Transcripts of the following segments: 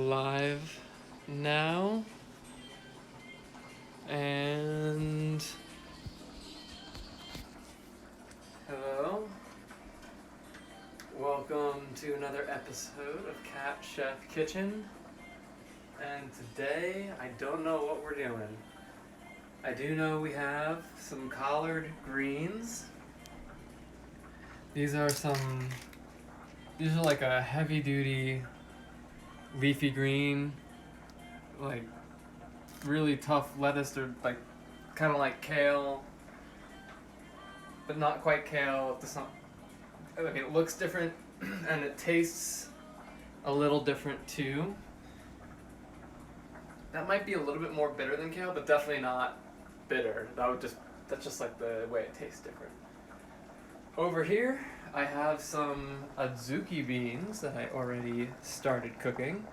live now. And hello. Welcome to another episode of Cat Chef Kitchen. And today, I don't know what we're doing. I do know we have some collard greens. These are like a heavy duty leafy green, like really tough lettuce. They're like kind of like kale, but not quite kale. It's not, like, it looks different and it tastes a little different too. That might be a little bit more bitter than kale, but definitely not bitter. That's just like the way it tastes different. Over here, I have some adzuki beans that I already started cooking.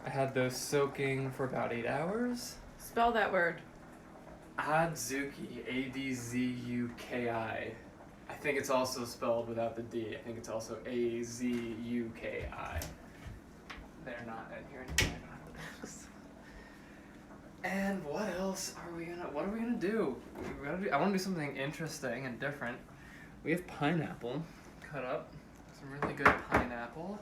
I had those soaking for about 8 hours. Spell that word. Adzuki, A-D-Z-U-K-I. I think it's also spelled without the D. I think it's also A-Z-U-K-I. They're not in here anymore. And what else are we gonna do? I want to do something interesting and different. We have pineapple cut up, some really good pineapple.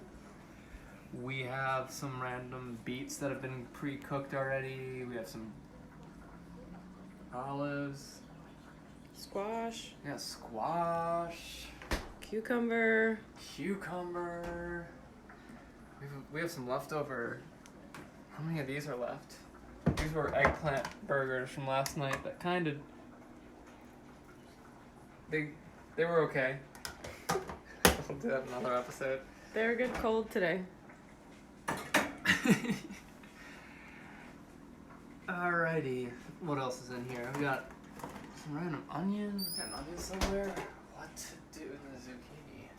We have some random beets that have been pre-cooked already. We have some olives. Squash. Yeah, squash. Cucumber. We have some leftover. How many of these are left? These were eggplant burgers from last night that kind of... They were okay. We'll do that in another episode. They're good cold today. Alrighty. What else is in here? We got some random onion. We got an onion somewhere. What to do in the zucchini?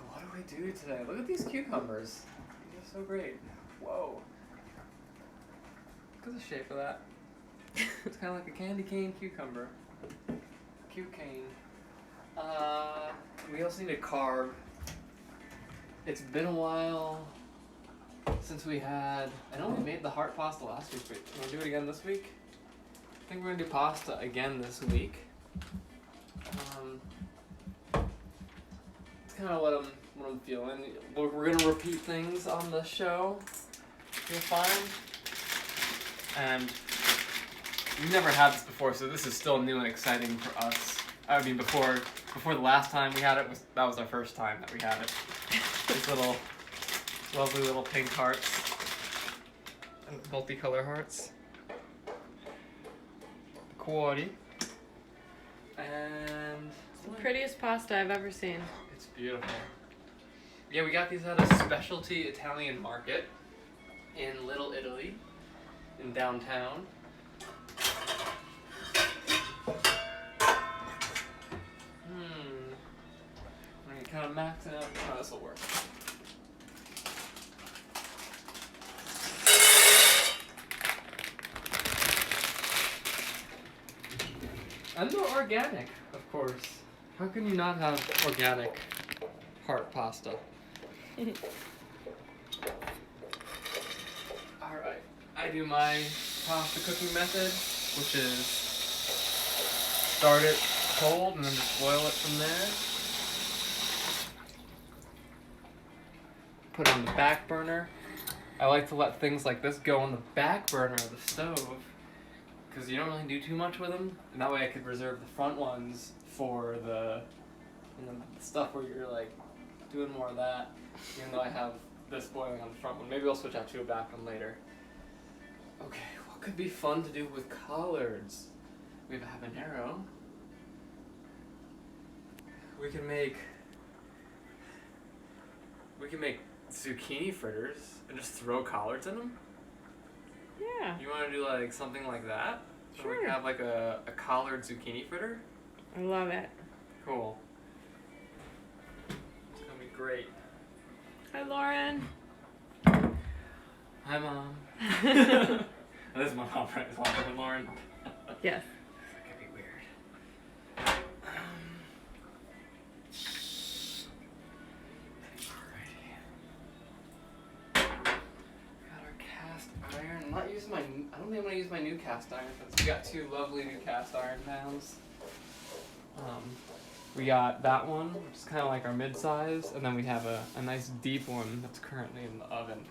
What do we do today? Look at these cucumbers. They're so great. Whoa. Look at the shape of that. It's kind of like a candy cane cucumber. Cute cane. We also need a carb. It's been a while since we had... I know we made the heart pasta last week, but you want to do it again this week? I think we're going to do pasta again this week. It's kind of what I'm feeling. We're going to repeat things on the show. You'll find. And we've never had this before, so this is still new and exciting for us. I mean, before the last time we had it, that was our first time that we had it. These little, lovely little pink hearts. And multicolor hearts. Quality. And... It's the prettiest pasta I've ever seen. It's beautiful. Yeah, we got these at a specialty Italian market in Little Italy, in downtown. I'm kind of maxing out how this will work. And they're organic, of course. How can you not have organic heart pasta? Alright, I do my pasta cooking method, which is start it cold and then just boil it from there. Put it on the back burner. I like to let things like this go on the back burner of the stove because you don't really do too much with them, and that way I could reserve the front ones for the, the stuff where you're like doing more of that, even though I have this boiling on the front one. Maybe I'll switch out to a back one later. Okay, what could be fun to do with collards? We have a habanero. We can make zucchini fritters and just throw collards in them. Yeah. You want to do like something like that? So Sure. we can have like a collard zucchini fritter? I love it. Cool. It's gonna be great. Hi, Lauren. Hi, Mom. This is my mom, right? Is Lauren with Lauren? Yes. That could be weird. Alrighty. don't think I'm gonna use my new cast iron for this. We got 2 lovely new cast iron pans. We got that one, which is kind of like our mid-size, and then we have a nice deep one that's currently in the oven,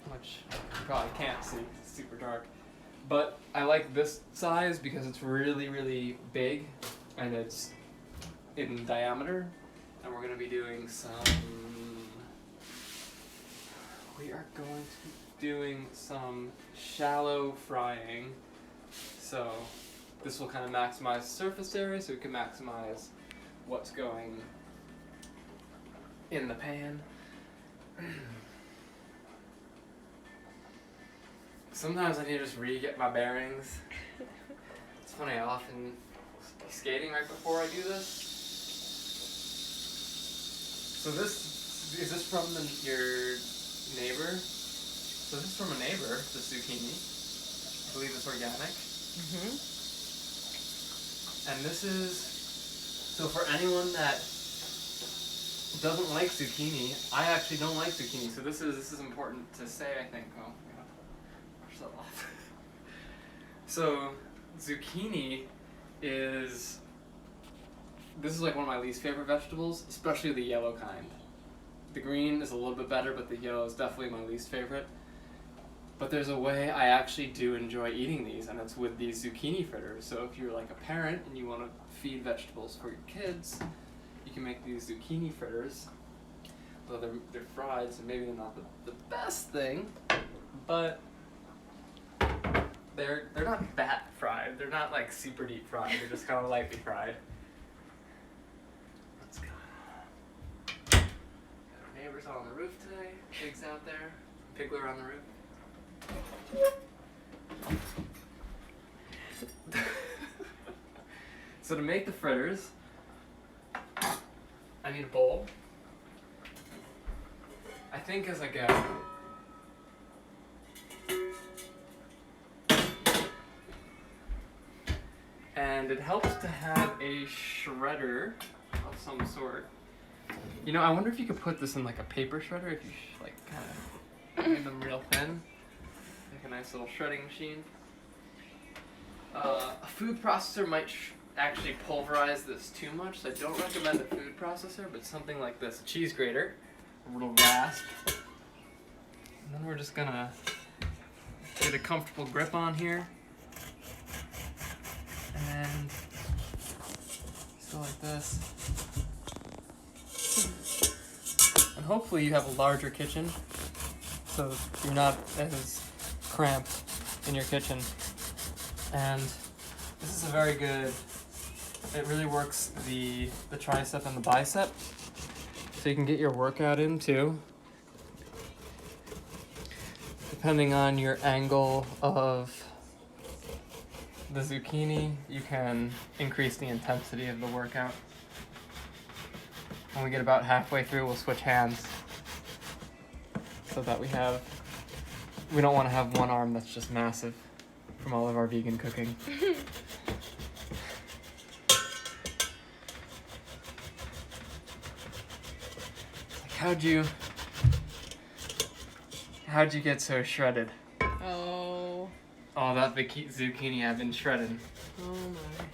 which you probably can't see, it's super dark. But I like this size because it's really, really big, and it's in diameter, and we're going to be doing some shallow frying, so this will kind of maximize surface area, so we can maximize what's going in the pan. Sometimes I need to just get my bearings. It's funny, I often be skating right before I do this. So is this from your neighbor? So this is from a neighbor, the zucchini. I believe it's organic. Mm-hmm. And this is, so for anyone that doesn't like zucchini, I actually don't like zucchini, so this is important to say, I think. Oh, yeah. Brush that off. So, zucchini this is like one of my least favorite vegetables, especially the yellow kind. The green is a little bit better, but the yellow is definitely my least favorite. But there's a way I actually do enjoy eating these, and it's with these zucchini fritters. So if you're like a parent and you want to feed vegetables for your kids, you can make these zucchini fritters. Well, they're fried, so maybe they're not the best thing, but they're not that fried. They're not like super deep fried. They're just kind of lightly fried. Let's go. Got our neighbors on the roof today. Pigs out there. Piggler on the roof. So to make the fritters, I need a bowl. I think as I go, and it helps to have a shredder of some sort. You know, I wonder if you could put this in like a paper shredder, if you like kind of made them real thin. Make a nice little shredding machine. A food processor might actually pulverize this too much, so I don't recommend a food processor, but something like this, a cheese grater, a little rasp. And then we're just gonna get a comfortable grip on here. And just go like this. And hopefully you have a larger kitchen, so you're not as cramped in your kitchen. And this is a very good, it really works the tricep and the bicep, so you can get your workout in too. Depending on your angle of the zucchini, you can increase the intensity of the workout. When we get about halfway through, we'll switch hands so that we don't want to have one arm that's just massive from all of our vegan cooking. How'd you get so shredded? Oh. Oh, that zucchini I've been shredding. Oh my.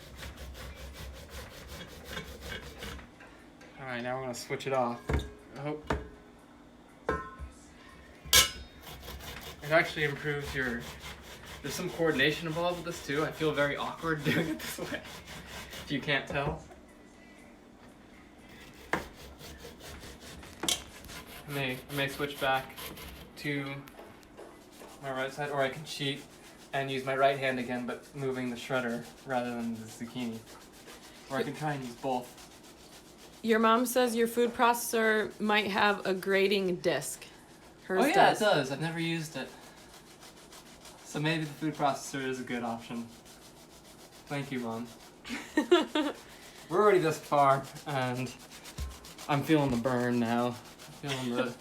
Alright, now we're gonna switch it off. Oh. It actually improves there's some coordination involved with this too. I feel very awkward doing it this way, if you can't tell. I may switch back to my right side, or I can cheat and use my right hand again, but moving the shredder rather than the zucchini. Or I can try and use both. Your mom says your food processor might have a grating disc. Hers Yeah, does. it does. I've never used it. So maybe the food processor is a good option. Thank you, Mom. We're already this far, and I'm feeling the burn now. Feeling the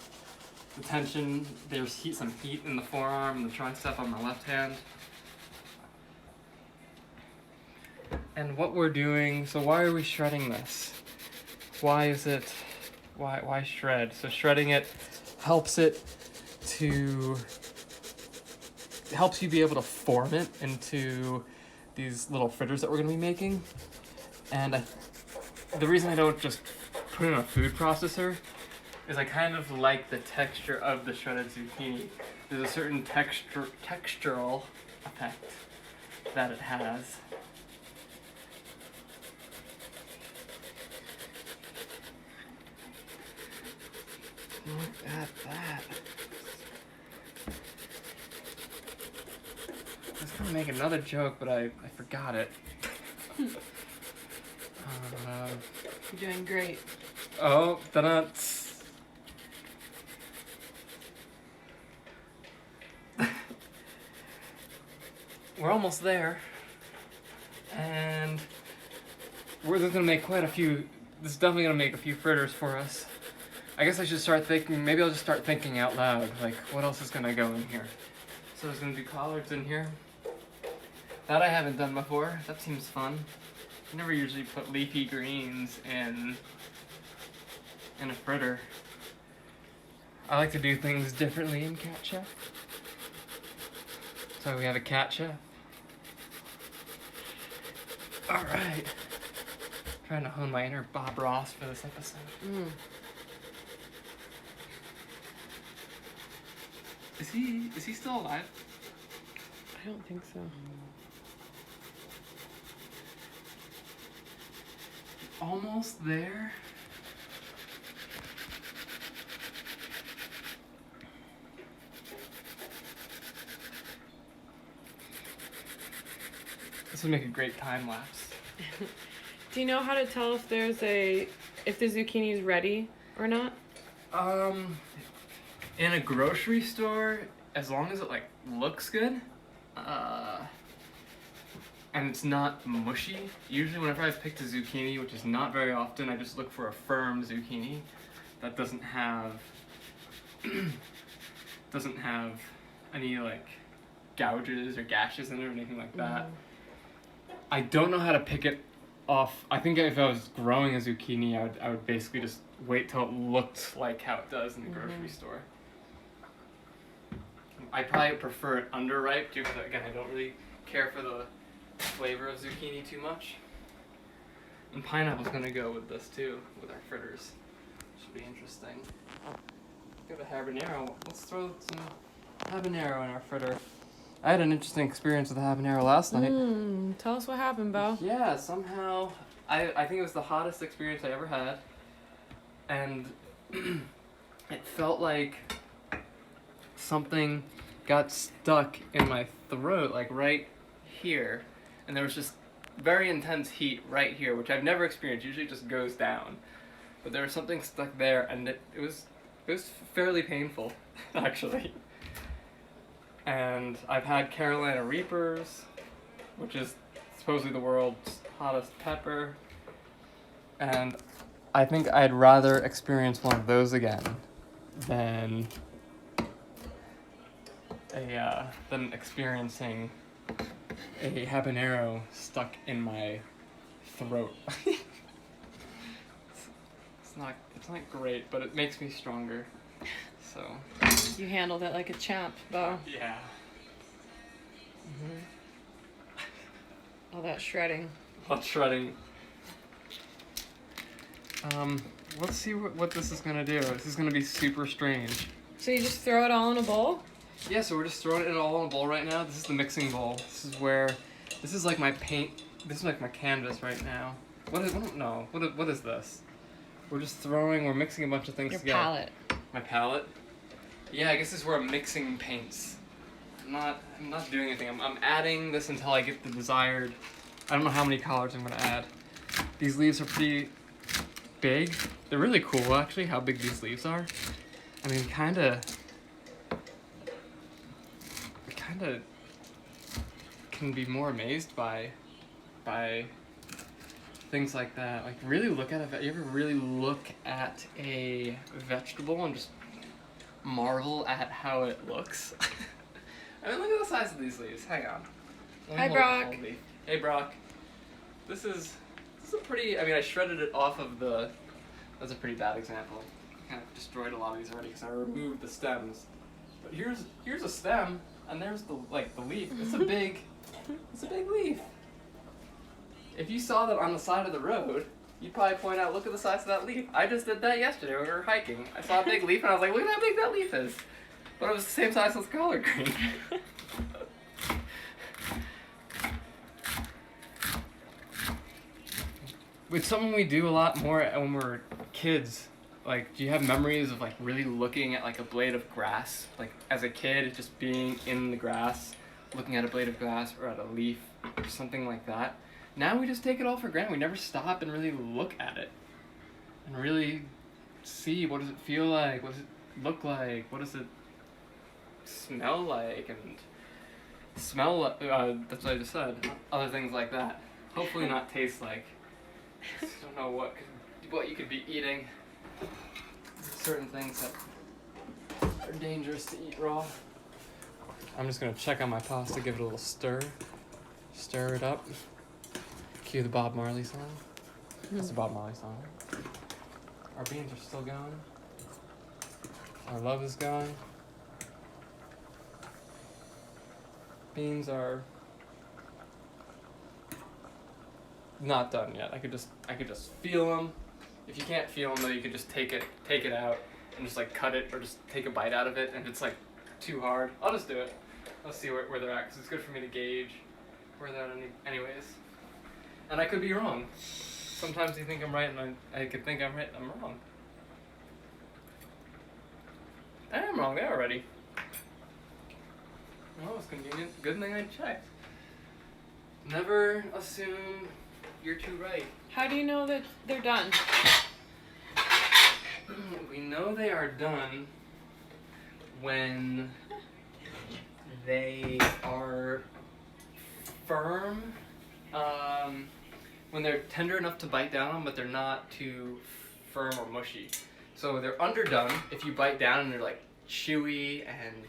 tension. There's some heat in the forearm and the tricep on my left hand. And what we're doing, so why are we shredding this? Why shred? So shredding it helps it to it helps you be able to form it into these little fritters that we're gonna be making. And the reason I don't just put it in a food processor is I kind of like the texture of the shredded zucchini. There's a certain textural effect that it has. Look at that. I was gonna make another joke, but I forgot it. You're doing great. Oh, donuts. We're almost there. And we're just gonna make quite a few. This is definitely gonna make a few fritters for us. I guess I should start thinking, maybe I'll just start thinking out loud, like what else is gonna go in here. So there's gonna be collards in here. That I haven't done before, that seems fun. I never usually put leafy greens in a fritter. I like to do things differently in Cat Chef. So we have a Cat Chef. Alright. Trying to hone my inner Bob Ross for this episode. Is he still alive? I don't think so. Almost there. This would make a great time lapse. Do you know how to tell if the zucchini is ready or not? In a grocery store, as long as it like looks good, and it's not mushy. Usually whenever I've picked a zucchini, which is not very often, I just look for a firm zucchini that doesn't have any like gouges or gashes in it or anything like that. I don't know how to pick it off. I think if I was growing a zucchini, I would basically just wait till it looked like how it does in the grocery store. I probably prefer it underripe too, because again, I don't really care for the flavor of zucchini too much. And pineapple's gonna go with this too, with our fritters. Should be interesting. Got a habanero. Let's throw some habanero in our fritter. I had an interesting experience with the habanero last night. Tell us what happened, Bo. Yeah, somehow I think it was the hottest experience I ever had, and it felt like something got stuck in my throat, like right here, and there was just very intense heat right here, which I've never experienced. Usually it just goes down, but there was something stuck there, and it was fairly painful, actually. And I've had Carolina Reapers, which is supposedly the world's hottest pepper, and I think I'd rather experience one of those again than experiencing a habanero stuck in my throat. It's not great, but it makes me stronger. So You handled it like a champ, Bo. yeah. All that shredding. Not shredding. Let's see what this is gonna do. This is gonna be super strange. So you just throw it all in a bowl? Yeah, so we're just throwing it all in a bowl right now. This is the mixing bowl. This is like my paint. This is like my canvas right now. What is this? We're mixing a bunch of things Your together. palette. My palette? Yeah, I guess this is where I'm mixing paints. I'm not doing anything. I'm adding this until I get the desired. I don't know how many colors I'm gonna add. These leaves are pretty big. They're really cool, actually, how big these leaves are. I mean, kinda can be more amazed by things like that. Like, really look at it. You ever really look at a vegetable and just marvel at how it looks? I mean, look at the size of these leaves. Hang on. Let me Hi, hold Brock. the whole leaf. Hey, Brock. This is a pretty. I mean, I shredded it off of the. That's a pretty bad example. I kind of destroyed a lot of these already because I removed the stems. But here's a stem, and there's the leaf. It's a big leaf. If you saw that on the side of the road, you'd probably point out, look at the size of that leaf. I just did that yesterday when we were hiking. I saw a big leaf and I was like, look at how big that leaf is. But it was the same size as collard green. It's something we do a lot more when we're kids. Like, do you have memories of like really looking at like a blade of grass? Like as a kid, just being in the grass, looking at a blade of grass or at a leaf or something like that. Now we just take it all for granted. We never stop and really look at it and really see, what does it feel like? What does it look like? What does it smell like? And that's what I just said. Other things like that. Hopefully not taste like. I don't know what you could be eating. Certain things that are dangerous to eat raw. I'm just gonna check on my pasta, give it a little stir. Stir it up. Cue the Bob Marley song. That's the Bob Marley song. Our beans are still going. Our love is going. Beans are not done yet. I could just feel them. If you can't feel them though, you could just take it out and just like cut it or just take a bite out of it. And if it's like too hard, I'll just do it. Let's see where they're at, because it's good for me to gauge where they're at anyways. And I could be wrong. Sometimes you think I'm right, and I could think I'm right, and I'm wrong. I am wrong there already. Well, it's convenient. Good thing I checked. Never assume you're too right. How do you know that they're done? We know they are done when they are firm, when they're tender enough to bite down on, but they're not too firm or mushy. So they're underdone if you bite down and they're like chewy and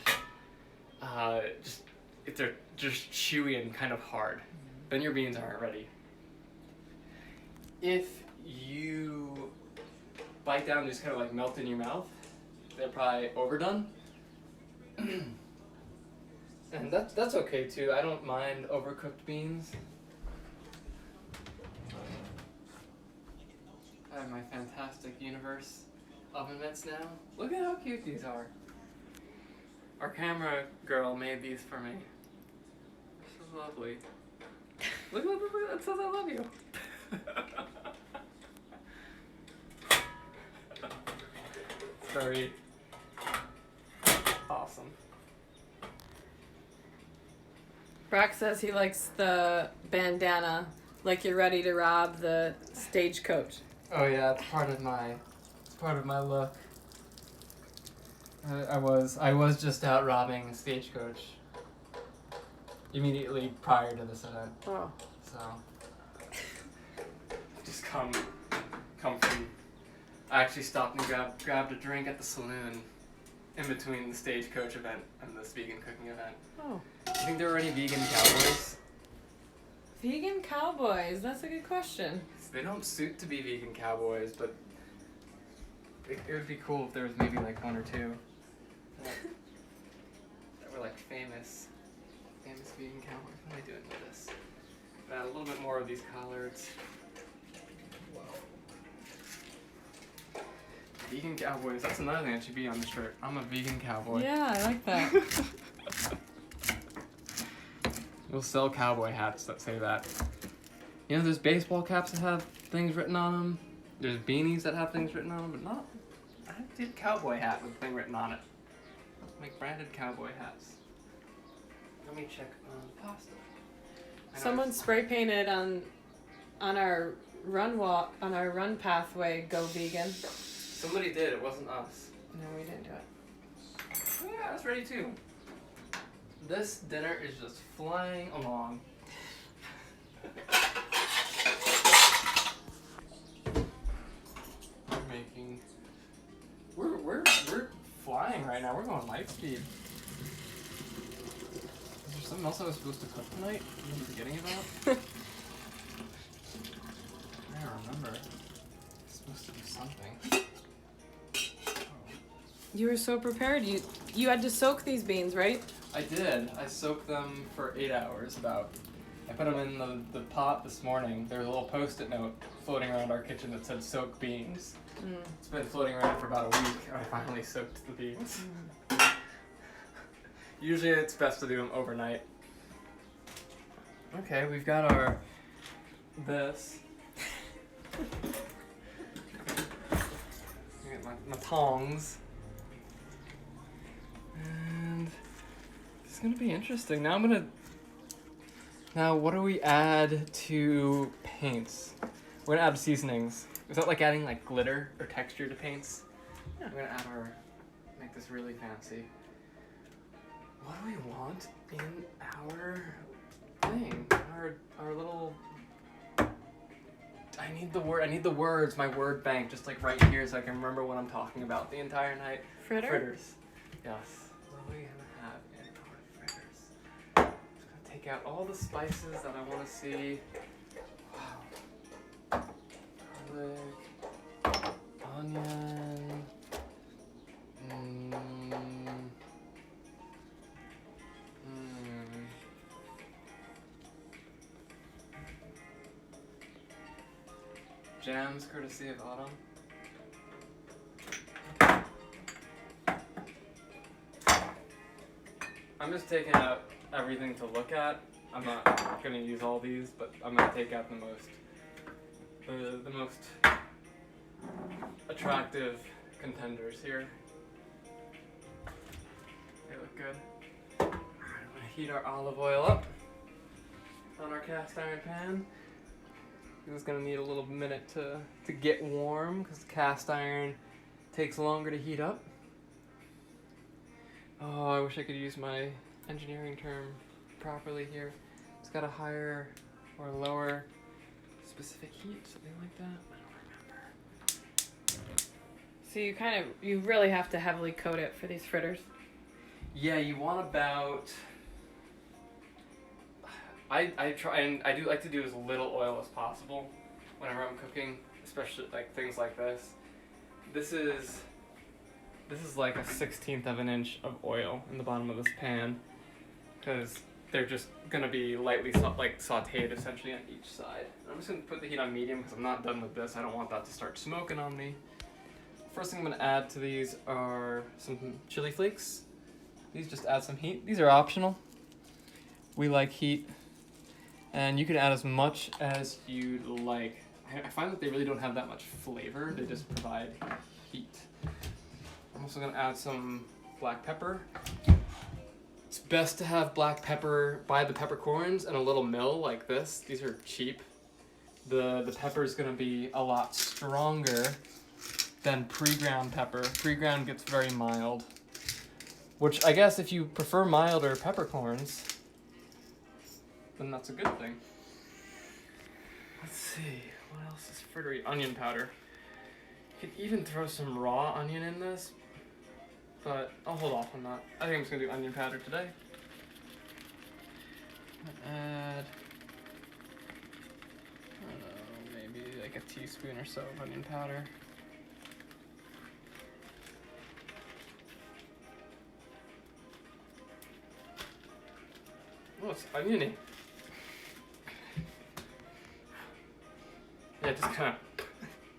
if they're just chewy and kind of hard, then your beans aren't ready. If you bite down and just kind of like melt in your mouth, they're probably overdone. And that's okay too. I don't mind overcooked beans. I have my fantastic Universe oven mitts now. Look at how cute these are. Our camera girl made these for me. This is lovely. Look, that says I love you. It's very awesome. Brock says he likes the bandana, like you're ready to rob the stagecoach. Oh yeah, it's part of my look. I was just out robbing a stagecoach immediately prior to this event. Oh. So just come from. I actually stopped and grabbed a drink at the saloon in between the stagecoach event and this vegan cooking event. Oh. Do you think there were any vegan cowboys? Vegan cowboys? That's a good question. They don't suit to be vegan cowboys, but it would be cool if there was maybe like one or two that were like famous vegan cowboys. What am I doing with this? Add a little bit more of these collards. Whoa. Vegan cowboys. That's another thing that should be on the shirt. I'm a vegan cowboy. Yeah, I like that. We'll sell cowboy hats that say that. You know, there's baseball caps that have things written on them. There's beanies that have things written on them, but not. I did a cowboy hat with a thing written on it. Like branded cowboy hats. Let me check on pasta. Someone spray painted on our run pathway, "Go vegan." Somebody did. It wasn't us. No, we didn't do it. Oh, yeah, I was ready too. This dinner is just flying along. We're flying right now. We're going light speed. Is there something else I was supposed to cook tonight? I'm forgetting about. I don't remember. I was supposed to do something. Oh. You were so prepared. You had to soak these beans, right? I did. I soaked them for 8 hours about. I put them in the pot this morning. There was a little post-it note floating around our kitchen that said soak beans. It's been floating around for about a week, and I finally soaked the beans. Usually it's best to do them overnight. Okay, we've got our this. I got my tongs. And it's gonna be interesting. Now what do we add to paints? We're gonna add seasonings. Is that like adding like glitter or texture to paints? Yeah. We're gonna make this really fancy. What do we want in our thing? Our little. I need the words, my word bank, just like right here, so I can remember what I'm talking about the entire night. Fritters. Yes. What are we gonna have in our fritters? I'm just gonna take out all the spices that I want to see. Wow. Garlic, onion. Jams courtesy of Autumn. I'm just taking out everything to look at. I'm not gonna use all these, but I'm gonna take out the most attractive contenders here. They look good. Alright, I'm gonna heat our olive oil up on our cast iron pan. This is gonna need a little minute to get warm because the cast iron takes longer to heat up. Oh, I wish I could use my engineering term properly here. It's got a higher or lower specific heat, something like that. I don't remember. So you really have to heavily coat it for these fritters. Yeah, you want about. I try and I do like to do as little oil as possible whenever I'm cooking, especially like things like this. This is like 1/16 of an inch of oil in the bottom of this pan, because they're just gonna be lightly sautéed essentially on each side. I'm just gonna put the heat on medium because I'm not done with this. I don't want that to start smoking on me. First thing I'm gonna add to these are some chili flakes. These just add some heat. These are optional. We like heat. And you can add as much as you'd like. I find that they really don't have that much flavor. They just provide heat. I'm also gonna add some black pepper. It's best to have black pepper, buy the peppercorns in a little mill like this. These are cheap. The pepper is gonna be a lot stronger than pre-ground pepper. Pre-ground gets very mild. Which I guess if you prefer milder peppercorns, then that's a good thing. Let's see, what else is frittery? Onion powder. You could even throw some raw onion in this, but I'll hold off on that. I think I'm just gonna do onion powder today. Add, I don't know, maybe like a teaspoon or so of onion powder. Oh, it's oniony. Yeah, just kind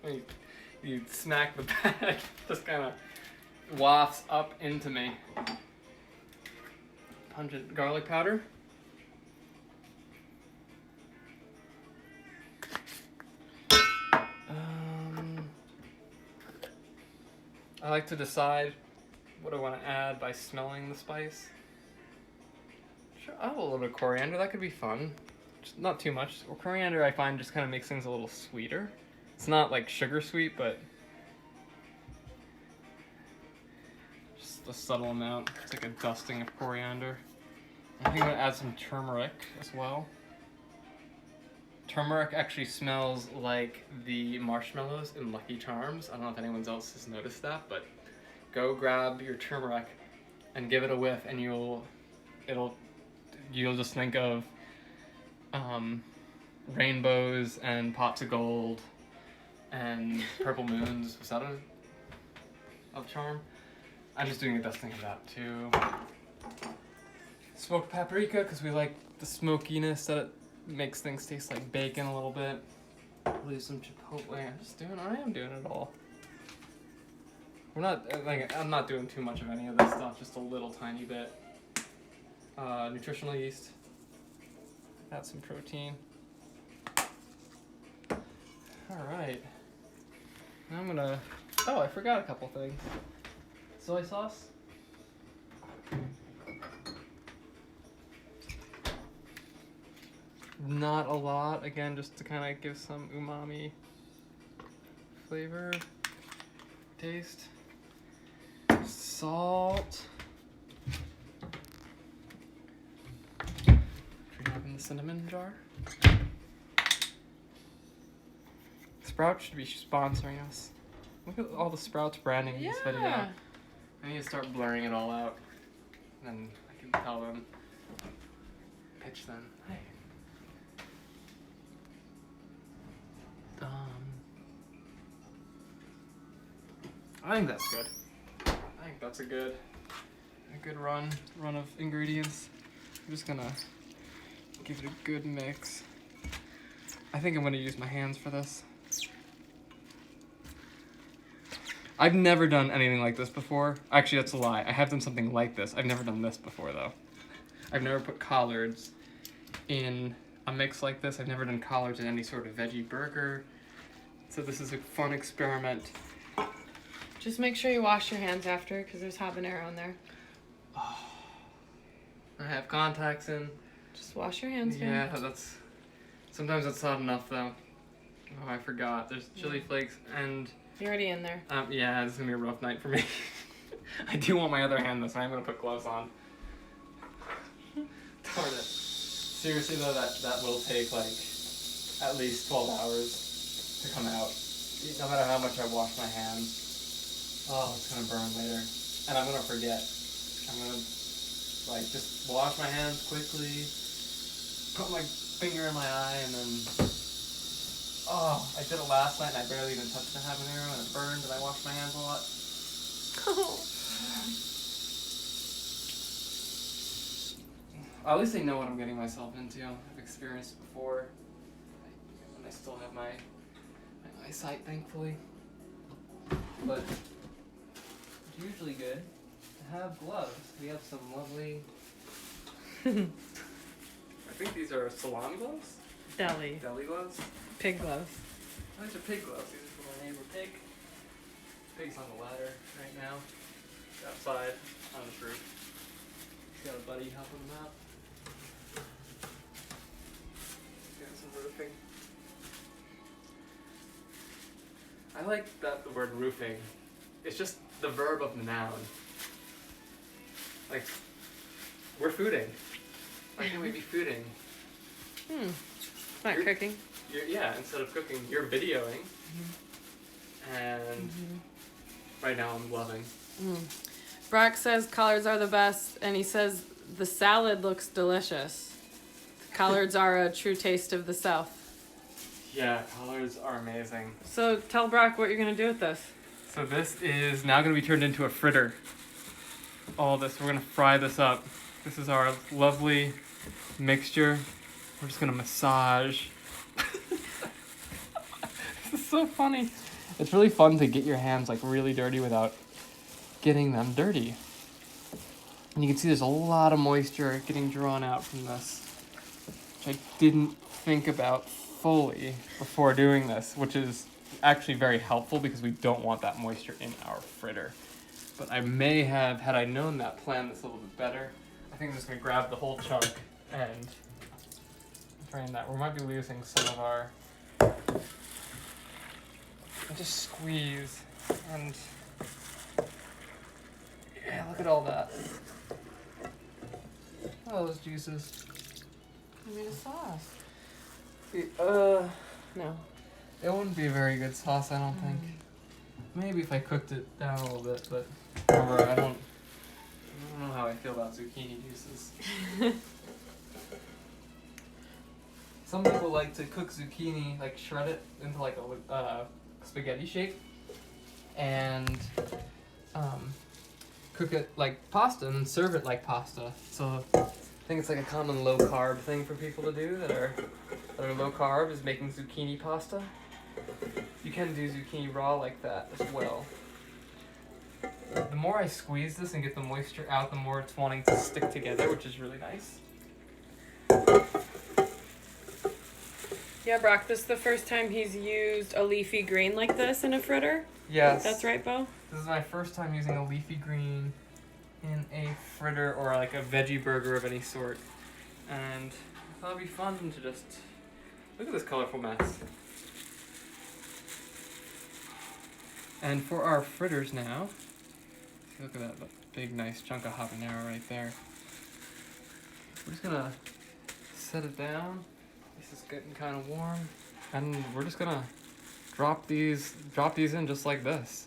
of, you smack the bag, just kind of wafts up into me. Pungent garlic powder. I like to decide what I want to add by smelling the spice. Sure, I'll have a little bit of coriander, that could be fun. Just not too much. Well, coriander I find just kind of makes things a little sweeter. It's not like sugar sweet, but just a subtle amount. It's like a dusting of coriander. I think I'm gonna add some turmeric as well. Turmeric actually smells like the marshmallows in Lucky Charms. I don't know if anyone else has noticed that, but go grab your turmeric and give it a whiff, and you'll just think of rainbows and pots of gold and purple moons. Was that a charm? I'm just doing a dusting of that too. Smoked paprika, because we like the smokiness that it makes things taste like bacon a little bit. Leave some chipotle. I am doing it all. We're not, like, I'm not doing too much of any of this stuff, just a little tiny bit. Nutritional yeast. Add some protein. Alright. Now I'm gonna, oh, I forgot a couple things. Soy sauce. Not a lot, again, just to kind of give some umami flavor, taste. Salt. Drop in the cinnamon jar. Sprouts should be sponsoring us. Look at all the Sprouts branding in this video. I need to start blurring it all out. And then I can tell them, pitch them. Hey. I think that's good. I think that's a good run of ingredients. I'm just gonna give it a good mix. I think I'm gonna use my hands for this. I've never done anything like this before. Actually, that's a lie. I have done something like this. I've never done this before though. I've never put collards in a mix like this. I've never done collards in any sort of veggie burger. So this is a fun experiment. Just make sure you wash your hands after, because there's habanero in there. Oh, I have contacts in. Just wash your hands. Yeah, sometimes that's not enough though. Oh, I forgot. There's chili flakes and. You're already in there. Yeah, this is gonna be a rough night for me. I do want my other hand though, so I'm gonna put gloves on. Darn it. Seriously though, that will take like at least 12 hours to come out. No matter how much I wash my hands. Oh, it's gonna burn later. And I'm gonna forget. I'm gonna, like, just wash my hands quickly, put my finger in my eye, and then... Oh, I did it last night and I barely even touched the habanero and it burned and I washed my hands a lot. At least I know what I'm getting myself into. I've experienced it before. And I still have my eyesight, thankfully. But... it's usually good to have gloves. We have some lovely... I think these are salami gloves? Deli gloves? Pig gloves. Oh, these are pig gloves. These are for my neighbor Pig. Pig's on the ladder right now. He's outside on the roof. He's got a buddy helping him out. Doing some roofing. I like that the word roofing. It's just the verb of the noun. Like, we're fooding. Why can't we be fooding? It's not cooking. Yeah, instead of cooking, you're videoing. And right now I'm loving. Brock says collards are the best, and he says the salad looks delicious. Collards are a true taste of the South. Yeah, collards are amazing. So tell Brock what you're going to do with this. So this is now going to be turned into a fritter. All this, we're going to fry this up. This is our lovely mixture. We're just going to massage. This is so funny. It's really fun to get your hands like really dirty without getting them dirty. And you can see there's a lot of moisture getting drawn out from this, which I didn't think about fully before doing this, which is actually very helpful because we don't want that moisture in our fritter. But I may have, had I known that, planned this a little bit better. I think I'm just going to grab the whole chunk and drain that. We might be losing some of our... I just squeeze and... Yeah, look at all that. Oh, those juices. I made a sauce. No. It wouldn't be a very good sauce, I don't think. Maybe if I cooked it down a little bit, but remember, I don't know how I feel about zucchini juices. Some people like to cook zucchini, like shred it into like a spaghetti shape, and cook it like pasta and then serve it like pasta. So I think it's like a common low carb thing for people to do that are low carb is making zucchini pasta. You can do zucchini raw like that as well. The more I squeeze this and get the moisture out, the more it's wanting to stick together, which is really nice. Yeah, Brock, this is the first time he's used a leafy green like this in a fritter? Yes. That's right, Bo? This is my first time using a leafy green in a fritter or like a veggie burger of any sort. And I thought it'd be fun to just look at this colorful mess. And for our fritters now, look at that big nice chunk of habanero right there. We're just gonna set it down. This is getting kind of warm. And we're just gonna drop these in just like this.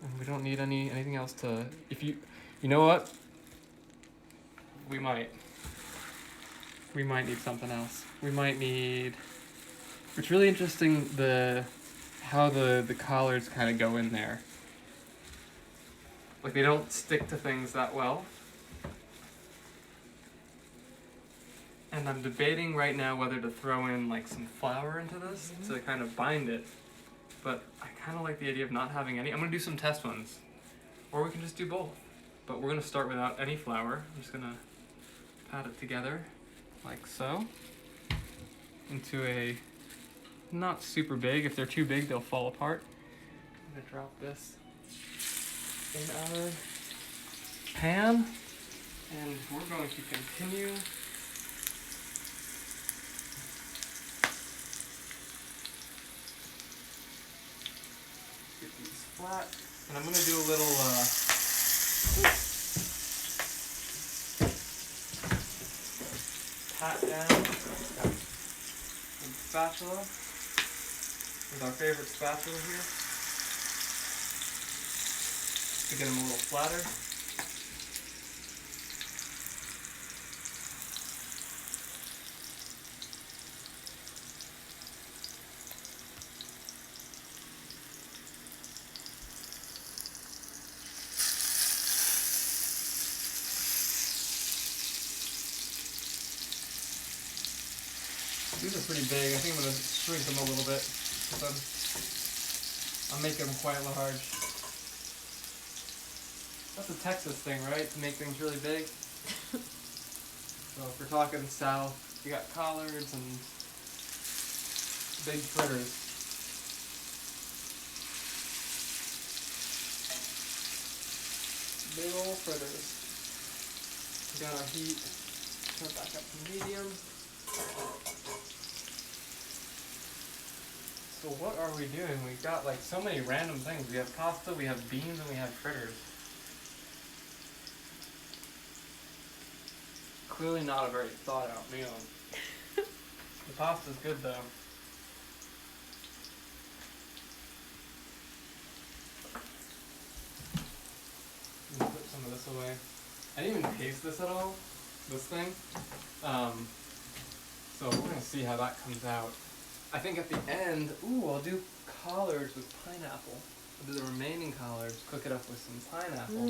And we don't need anything else to, you know what? We might need something else. We might need, it's really interesting how the collards kind of go in there. Like they don't stick to things that well. And I'm debating right now whether to throw in like some flour into this to kind of bind it. But I kind of like the idea of not having any. I'm going to do some test ones. Or we can just do both. But we're going to start without any flour. I'm just going to pat it together like so. Into a not super big. If they're too big, they'll fall apart. I'm going to drop this in our pan. And we're going to continue. Get these flat. And I'm going to do a little pat down with spatula, with our favorite spatula here, to get them a little flatter. These are pretty big. I think I'm going to shrink them a little bit because I'm making them quite large. That's a Texas thing, right? To make things really big. So if we're talking south, we got collards and big fritters. Big old fritters. We got our heat. Turn it back up to medium. So what are we doing? We've got like so many random things. We have pasta, we have beans, and we have fritters. Clearly not a very thought out meal. The pasta's good though. Let me put some of this away. I didn't even taste this at all, this thing. So we're gonna see how that comes out. I think at the end, I'll do collards with pineapple. I'll do the remaining collards, cook it up with some pineapple.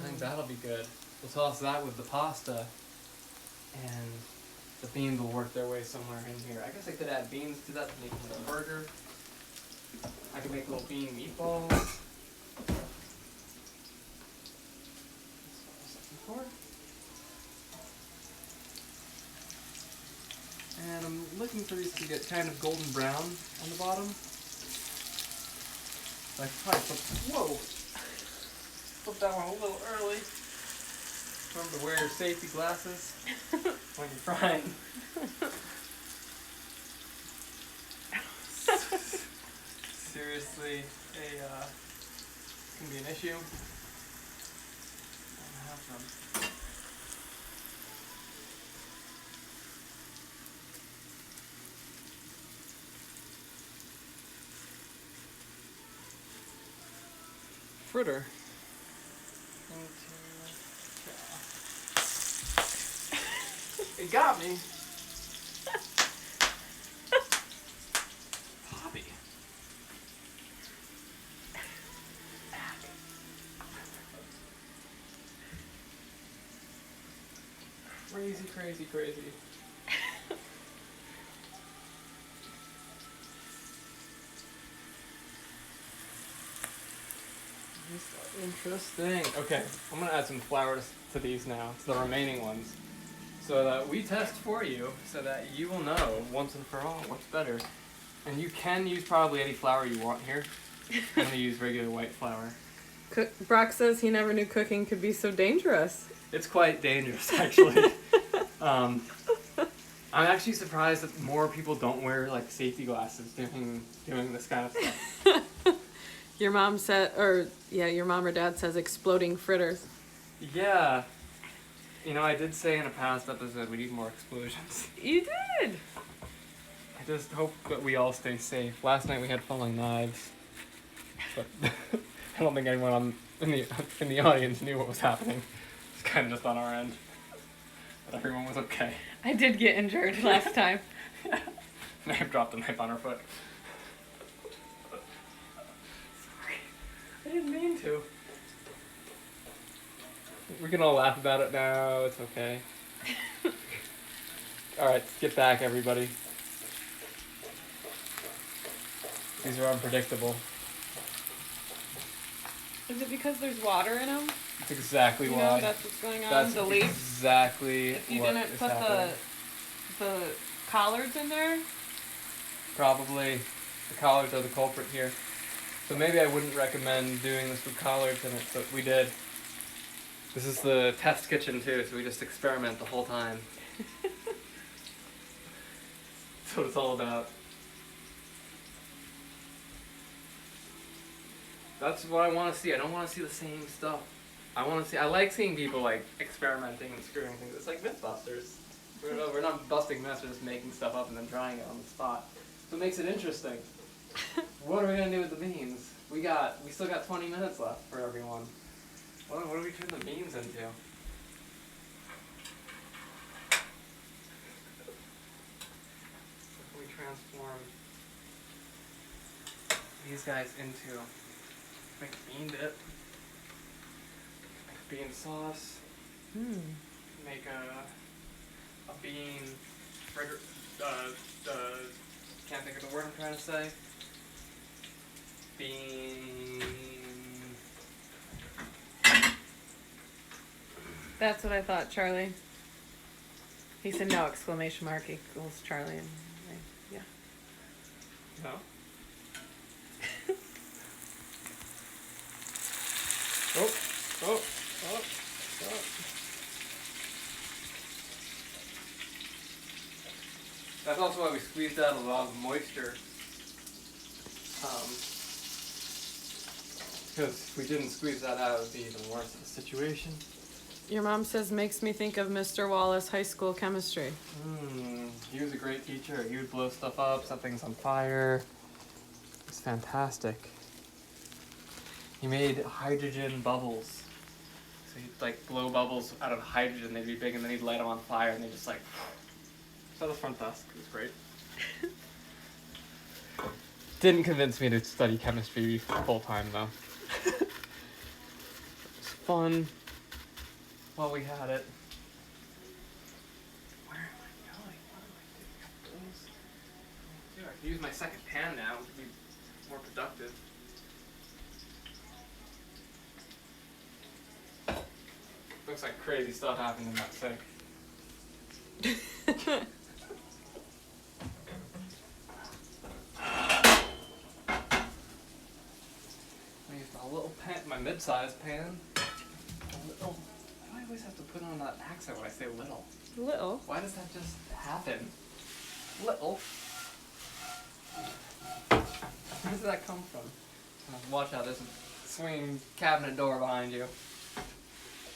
I think that'll be good. We'll toss that with the pasta, and the beans will work their way somewhere in here. I guess I could add beans to that to make a little burger. I could make little bean meatballs. That's what I was looking for. And I'm looking for these to get kind of golden brown on the bottom. So I could probably flip that one a little early. Remember to wear your safety glasses when you're frying. Seriously, can be an issue. I have some. Fritter. It got me. Bobby. Crazy, crazy, crazy. Interesting. Okay, I'm gonna add some flour to these now, to the remaining ones, so that we test for you, so that you will know once and for all what's better. And you can use probably any flour you want here. I'm gonna use regular white flour. Brock says he never knew cooking could be so dangerous. It's quite dangerous, actually. I'm actually surprised that more people don't wear like safety glasses doing this kind of stuff. Your mom said, your mom or dad says exploding fritters. Yeah. You know, I did say in a past episode we need more explosions. You did. I just hope that we all stay safe. Last night we had falling knives, but I don't think anyone in the audience knew what was happening. It's kind of just on our end. But everyone was okay. I did get injured last time. And I dropped a knife on her foot. Sorry. I didn't mean to. We can all laugh about it now. It's okay. Alright, get back, everybody. These are unpredictable. Is it because there's water in them? That's exactly You why. know, that's what's going on. That's the leaf. exactly If you what didn't is put happening. the collards in there. Probably the collards are the culprit here. So maybe I wouldn't recommend doing this with collards in it, but we did. This is the test kitchen too, so we just experiment the whole time. That's what it's all about. That's what I want to see. I don't want to see the same stuff. I like seeing people like experimenting and screwing things. It's like Mythbusters. We're not busting myths, we're just making stuff up and then trying it on the spot. So it makes it interesting. What are we gonna do with the beans? We still got 20 minutes left for everyone. What do we turn the beans into? What can we transform these guys into? Make bean dip. Make bean sauce. Make a bean fritter. Can't think of the word I'm trying to say. Bean. That's what I thought, Charlie. He said no, exclamation mark equals Charlie. And yeah. No. Oh. That's also why we squeezed out a lot of moisture. Because if we didn't squeeze that out, it would be even worse of a situation. Your mom says makes me think of Mr. Wallace high school chemistry. He was a great teacher. He would blow stuff up, set things on fire. It's fantastic. He made hydrogen bubbles. So he'd like blow bubbles out of hydrogen, they'd be big, and then he'd light them on fire, and they just like. So the front desk. It was great. Didn't convince me to study chemistry full time though. It was fun while we had it. Where am I going? What am I doing? Dude, I can use my second pan now to be more productive. Looks like crazy stuff happened in that sink. I used a little pan, my mid-sized pan. Why do I always have to put on that accent when I say little? Little. Why does that just happen? Little. Where does that come from? Watch out, there's a swinging cabinet door behind you.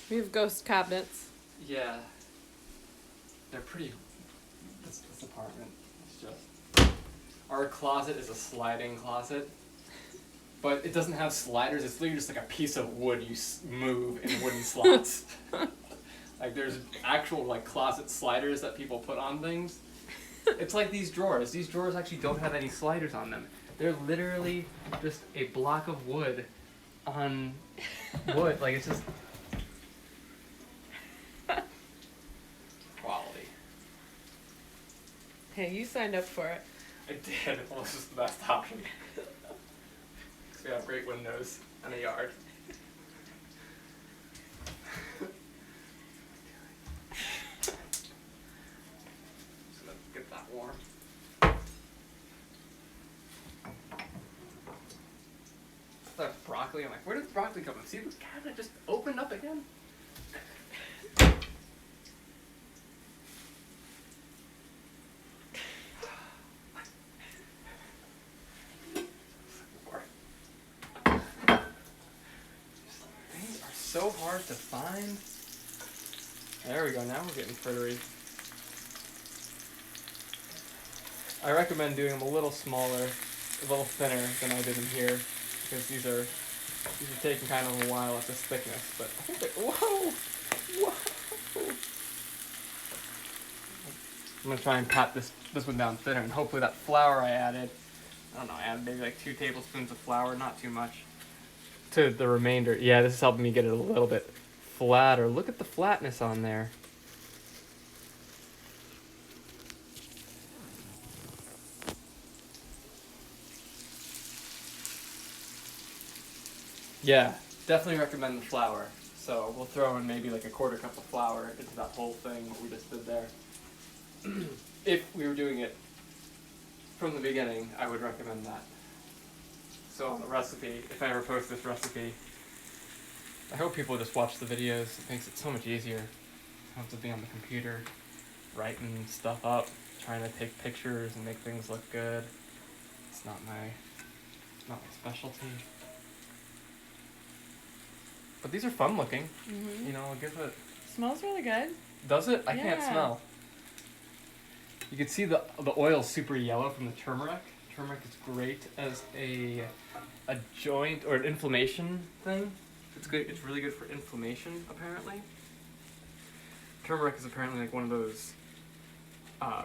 We have ghost cabinets. Yeah. They're pretty. This apartment is just. Our closet is a sliding closet. But it doesn't have sliders, it's literally just like a piece of wood you move in wooden slots. Like there's actual like closet sliders that people put on things. It's like these drawers. These drawers actually don't have any sliders on them. They're literally just a block of wood on wood. Like it's just. Hey, you signed up for it. I did. Well, this is the best option. Because we have great windows and a yard. Just gonna get that warm. That's broccoli. I'm like, where did the broccoli come from? See, this cabinet just opened up again. Things are so hard to find. There we go. Now we're getting frittery. I recommend doing them a little smaller, a little thinner than I did in here, because these are taking kind of a while at this thickness. But I think they're, whoa. I'm gonna try and pat this one down thinner, and hopefully that flour I added, I don't know, I added maybe like 2 tablespoons of flour, not too much, to the remainder. Yeah, this is helping me get it a little bit flatter. Look at the flatness on there. Yeah, definitely recommend the flour. So we'll throw in maybe like a 1/4 cup of flour into that whole thing what we just did there. If we were doing it from the beginning, I would recommend that. So on the recipe, if I ever post this recipe, I hope people just watch the videos. It makes it so much easier. I don't have to be on the computer writing stuff up, trying to take pictures and make things look good. It's not my specialty. But these are fun looking. Mm-hmm. You know, I'll give it. Smells really good. Does it? I can't Yeah. smell. You can see the oil's super yellow from the turmeric. Turmeric is great as a joint or an inflammation thing. It's good. It's really good for inflammation, apparently. Turmeric is apparently like one of those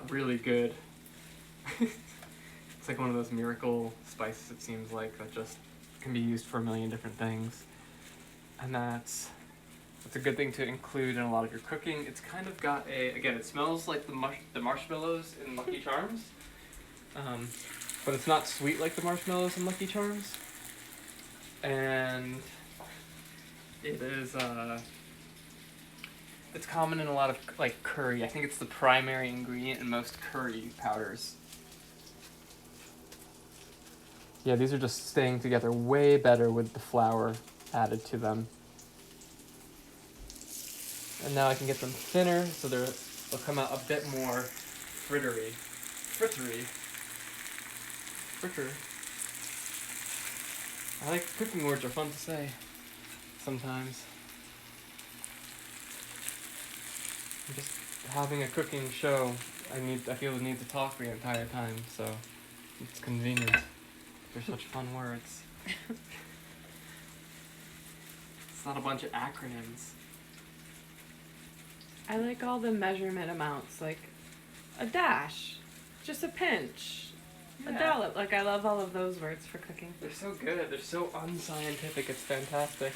really good. It's like one of those miracle spices. It seems like that just can be used for a million different things. And that's a good thing to include in a lot of your cooking. It's kind of got again, it smells like the marshmallows in Lucky Charms, but it's not sweet like the marshmallows in Lucky Charms. And it is, it's common in a lot of like curry. I think it's the primary ingredient in most curry powders. Yeah, these are just staying together way better with the flour added to them. And now I can get them thinner, so they'll come out a bit more frittery. Fritter. I like cooking words are fun to say sometimes. I'm just having a cooking show. I feel the need to talk the entire time, so it's convenient. They're such fun words. It's not a bunch of acronyms. I like all the measurement amounts, like a dash, just a pinch, a dollop. Like, I love all of those words for cooking. They're so good. They're so unscientific. It's fantastic.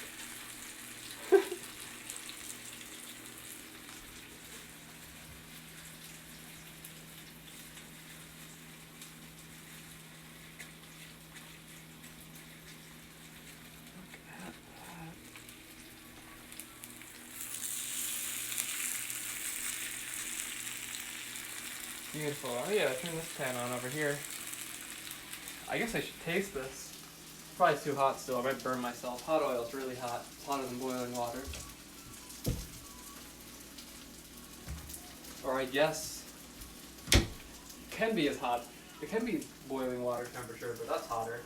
Beautiful. Oh yeah, turn this pan on over here. I guess I should taste this. Probably too hot still. I might burn myself. Hot oil's really hot. It's hotter than boiling water. Or I guess it can be as hot. It can be boiling water temperature, but that's hotter.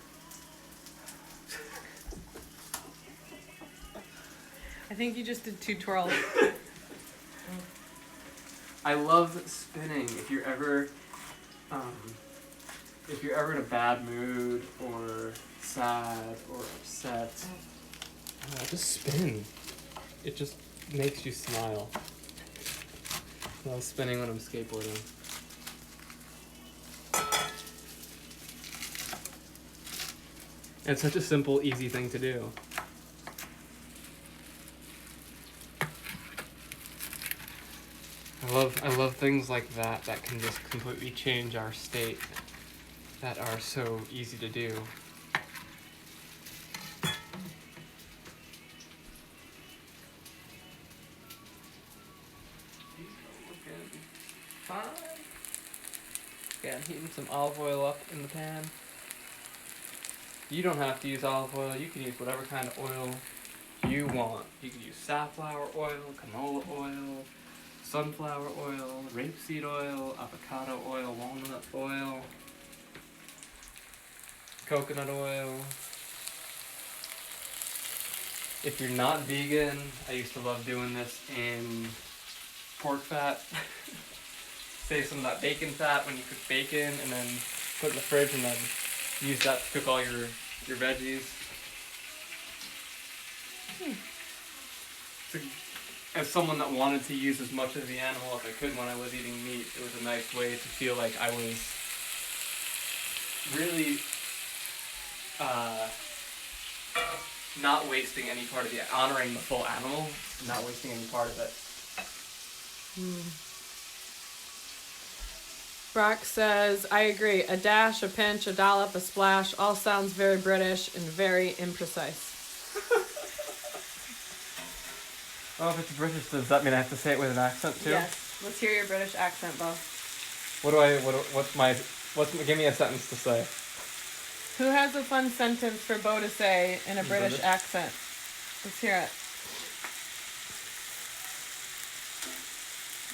I think you just did 2 twirls. I love spinning. If you're ever in a bad mood or sad or upset, just spin. It just makes you smile. I love spinning when I'm skateboarding. It's such a simple, easy thing to do. I love things like that that can just completely change our state, that are so easy to do. These are looking fine. Okay, I'm heating some olive oil up in the pan. You don't have to use olive oil. You can use whatever kind of oil you want. You can use safflower oil, canola oil, sunflower oil, rapeseed oil, avocado oil, walnut oil, coconut oil. If you're not vegan, I used to love doing this in pork fat. Save some of that bacon fat when you cook bacon and then put it in the fridge and then use that to cook all your veggies. So, as someone that wanted to use as much of the animal as I could when I was eating meat, it was a nice way to feel like I was really not wasting any part of the, honoring the full animal, not wasting any part of it. Brock says, I agree. A dash, a pinch, a dollop, a splash, all sounds very British and very imprecise. Oh, if it's British, does that mean I have to say it with an accent too? Yes. Let's hear your British accent, Bo. Give me a sentence to say. Who has a fun sentence for Bo to say in a British accent? Let's hear it.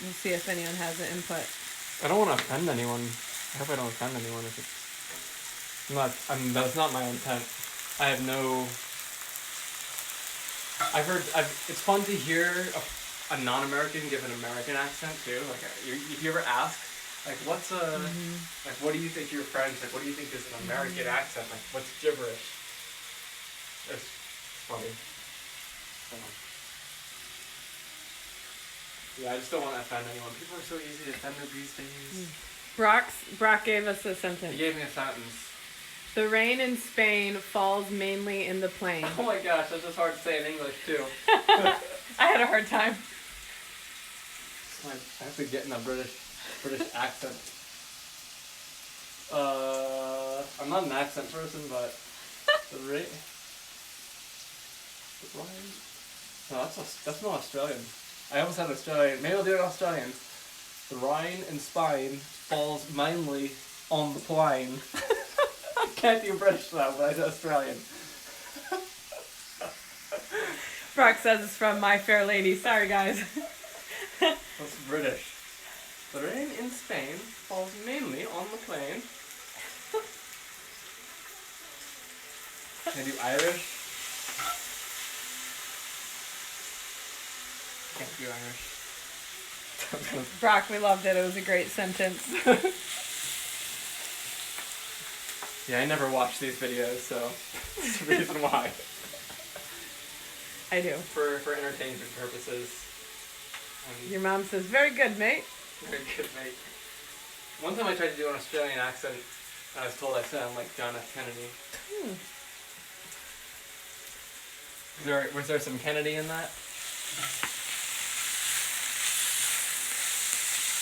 We'll see if anyone has an input. I don't want to offend anyone. I hope I don't offend anyone if it's that's not my intent. I have no... it's fun to hear a non-American give an American accent too. Like, if you ever ask, like, what's a, like, what do you think your friends, like, what do you think is an American accent? Like, what's gibberish? It's funny. So, yeah, I just don't want to offend anyone. People are so easy to offend these days. Brock gave us a sentence. He gave me a sentence. The rain in Spain falls mainly in the plain. Oh my gosh, that's just hard to say in English too. I had a hard time. I have to get in a British accent. I'm not an accent person, but the rain. No, that's not Australian. I almost had Australian. Maybe I'll do it Australian. The rain in Spain falls mainly on the plain. I can't do British now, but I do Australian. Brock says it's from My Fair Lady. Sorry, guys. That's British. The rain in Spain falls mainly on the plain. Can I do Irish? Can't do Irish. Brock, we loved it. It was a great sentence. Yeah, I never watch these videos, so that's the reason why. I do. For entertainment purposes. Your mom says, very good, mate. Very good, mate. One time I tried to do an Australian accent, and I was told I sounded like John F. Kennedy. Was there some Kennedy in that?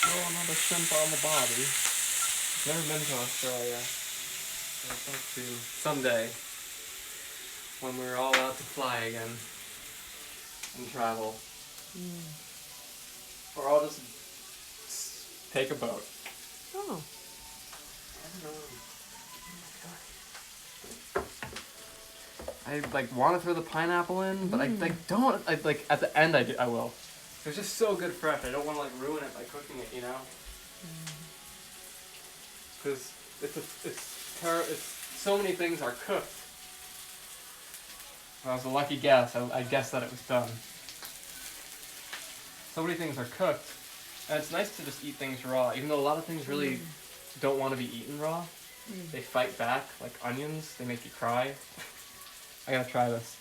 Oh, another shrimp on the barbie. Never been to Australia. I'd like to someday, when we're all out to fly again and travel. Or I'll just take a boat. Oh. I like want to throw the pineapple in, but I don't. I like at the end I will. It's just so good fresh. I don't want to like ruin it by cooking it, you know. Because it's so many things are cooked. That was a lucky guess. I guessed that it was done. So many things are cooked, and it's nice to just eat things raw. Even though a lot of things really don't want to be eaten raw, they fight back. Like onions, they make you cry. I gotta try this.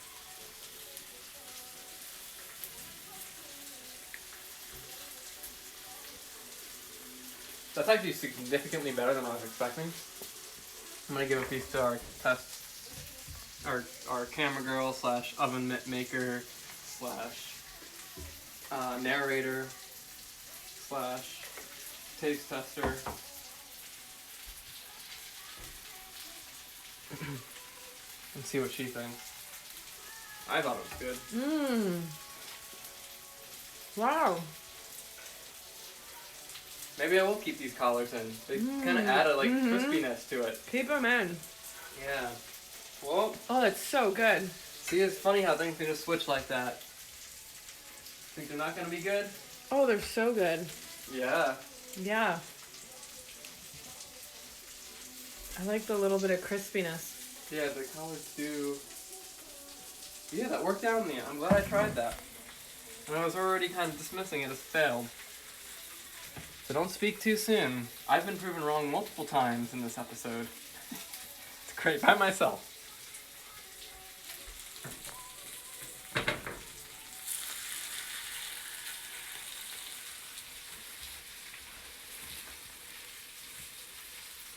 That's actually significantly better than I was expecting. I'm gonna give a piece to our test, our camera girl / oven maker / narrator / slash taste tester. And see what she thinks. I thought it was good. Mmm. Wow. Maybe I will keep these collars in. They kind of add a crispiness to it. Keep them in. Yeah. Well. Oh, that's so good. See, it's funny how things can just switch like that. Think they're not gonna be good? Oh, they're so good. Yeah. Yeah. I like the little bit of crispiness. Yeah, the collards do. Yeah, that worked out in the end. I'm glad I tried that. And I was already kind of dismissing it as failed. So don't speak too soon. I've been proven wrong multiple times in this episode. It's great by myself.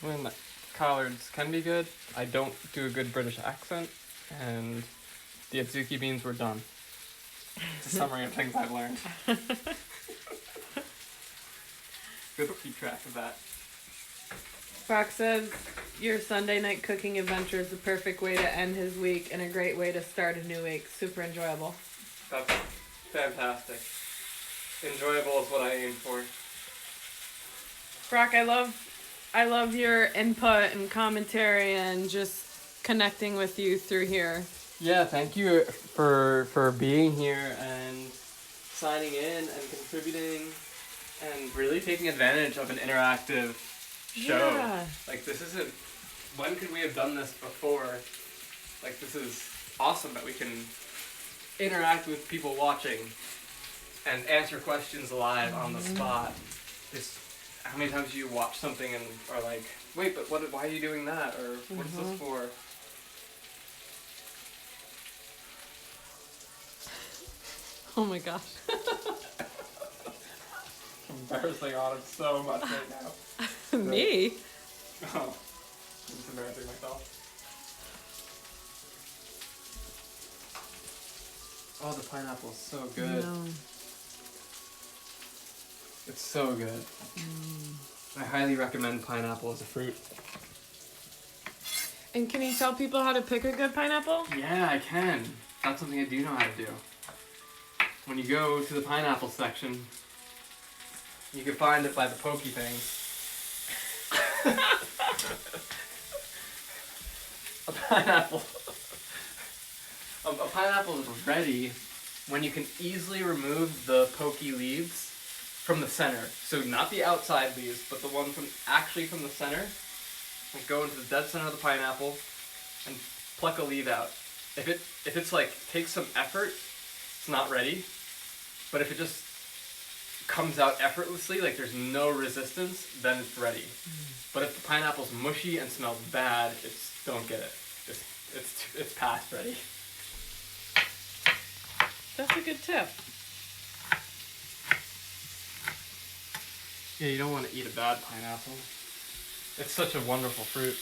When the collards can be good, I don't do a good British accent, and the adzuki beans were done. It's a summary of things I've learned. Good to keep track of that. Brock says your Sunday night cooking adventure is the perfect way to end his week and a great way to start a new week. Super enjoyable. That's fantastic. Enjoyable is what I aim for. Brock, I love your input and commentary and just connecting with you through here. Yeah, thank you for being here and signing in and contributing and really taking advantage of an interactive show. Yeah. Like, this isn't... When could we have done this before? Like, this is awesome that we can interact with people watching and answer questions live on the spot. Just how many times do you watch something and are like, wait, but why are you doing that? Or what's this for? Oh my gosh. Embarrassing on it so much right now. Me? Oh, I'm just embarrassing myself. Oh, the pineapple's so good. No. It's so good. I highly recommend pineapple as a fruit. And can you tell people how to pick a good pineapple? Yeah, I can. That's something I do know how to do. When you go to the pineapple section, you can find it by the pokey things. A pineapple. A pineapple is ready when you can easily remove the pokey leaves from the center. So not the outside leaves, but the one from the center. And go into the dead center of the pineapple and pluck a leaf out. If it's like takes some effort, it's not ready. But if it just comes out effortlessly, like there's no resistance, then it's ready. But if the pineapple's mushy and smells bad, don't get it. It's past ready. That's a good tip. Yeah, you don't want to eat a bad pineapple. It's such a wonderful fruit.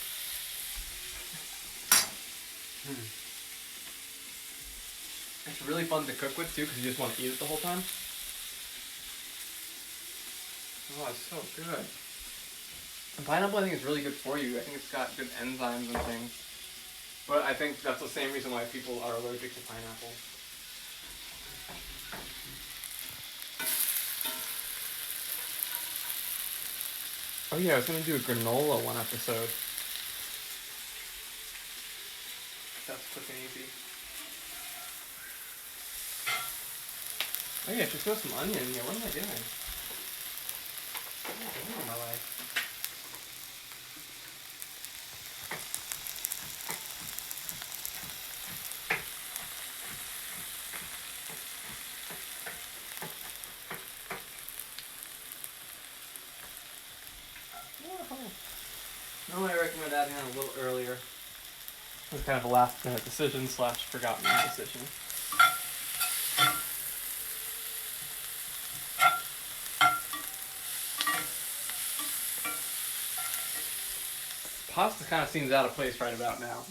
It's really fun to cook with too, because you just want to eat it the whole time. Oh, it's so good. And pineapple, I think, is really good for you. I think it's got good enzymes and things. But I think that's the same reason why people are allergic to pineapple. Oh yeah, I was going to do a granola one episode. That's quick and easy. Oh yeah, just throw some onion in here. What am I doing? What am I doing in my life? No, I recommend adding on a little earlier. It was kind of a last minute decision / forgotten decision. Pasta kind of seems out of place right about now.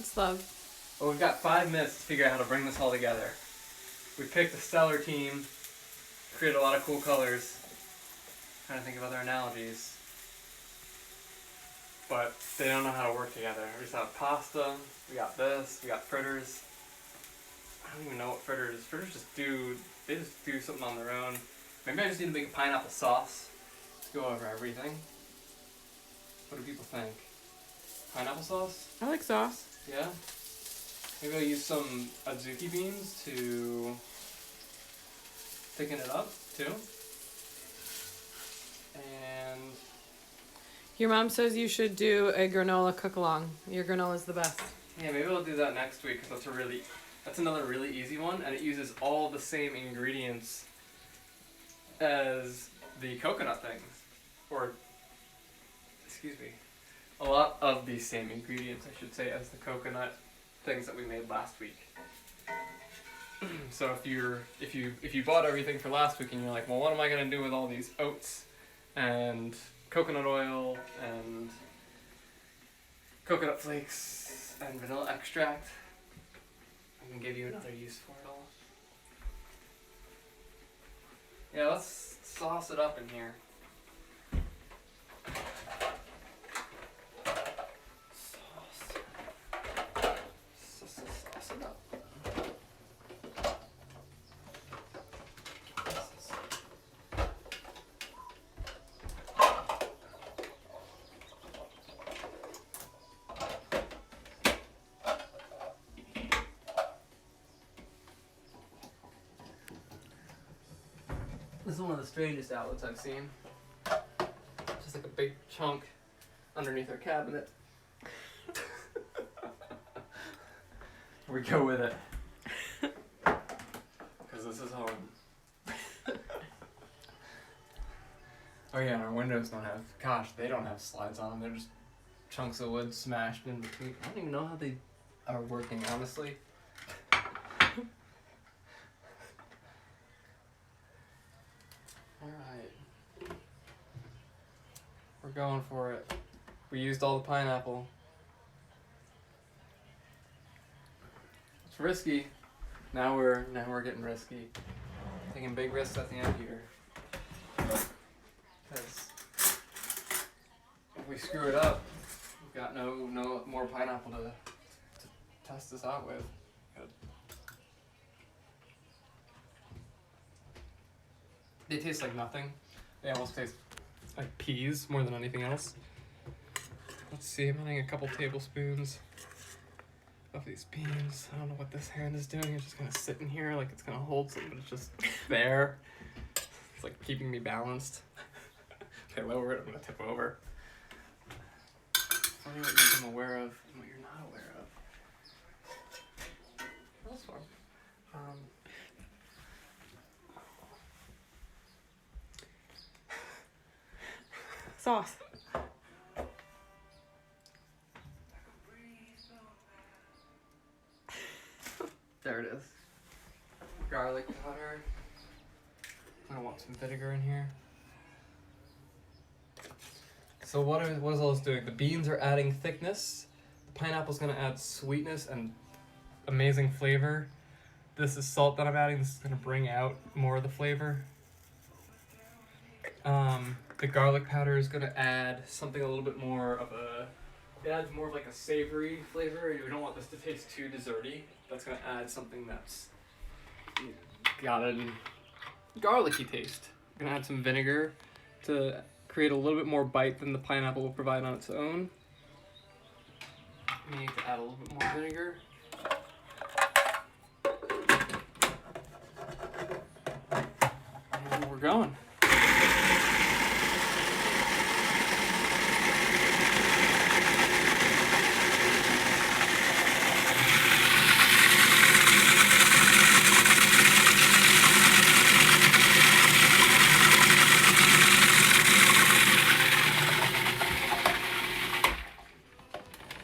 It's love. Well, we've got 5 minutes to figure out how to bring this all together. We picked a stellar team. create a lot of cool colors. Trying to think of other analogies. But they don't know how to work together. We just have pasta, we got this, we got fritters. I don't even know what fritters. Fritters just do something on their own. Maybe I just need to make a pineapple sauce to go over everything. What do people think? Pineapple sauce? I like sauce. Yeah? Maybe I'll use some Zucchini beans to thicken it up too. And Your mom says you should do a granola cook-along. Your granola's the best. yeah, maybe I'll do that next week because that's another really easy one, and it uses all the same ingredients as the coconut things. Or, excuse me, a lot of the same ingredients, I should say, as the coconut things that we made last week. So if you bought everything for last week and you're like, well, what am I gonna do with all these oats and coconut oil and coconut flakes and vanilla extract? I can give you another use for it all. Yeah, let's sauce it up in here. Sauce it up. This is one of the strangest outlets I've seen. Just like a big chunk underneath our cabinet. We go with it. Because this is home. Oh yeah, and our windows don't have, they don't have slides on them. They're just chunks of wood smashed in between. I don't even know how they are working, honestly. Alright. We're going for it. We used all the pineapple. It's risky. Now we're getting risky. Taking big risks at the end here. Because if we screw it up, we've got no more pineapple to test this out with. They taste like nothing. They almost taste like peas more than anything else. Let's see, I'm adding a couple tablespoons of these beans. I don't know what this hand is doing. It's just gonna sit in here like it's gonna hold something, but it's just there. It's like keeping me balanced. Okay, lower it, I'm gonna tip over. Tell me what I'm aware of and what you're not aware of. This one. Sauce. There it is. Garlic powder. I want some vinegar in here. So what is all this doing? The beans are adding thickness. The pineapple's gonna add sweetness and amazing flavor. This is salt that I'm adding. This is gonna bring out more of the flavor. The garlic powder is gonna add something a little bit more of it adds more of like a savory flavor. We don't want this to taste too desserty. That's gonna add something that's got a garlicky taste. I'm gonna add some vinegar to create a little bit more bite than the pineapple will provide on its own. We need to add a little bit more vinegar. And we're going.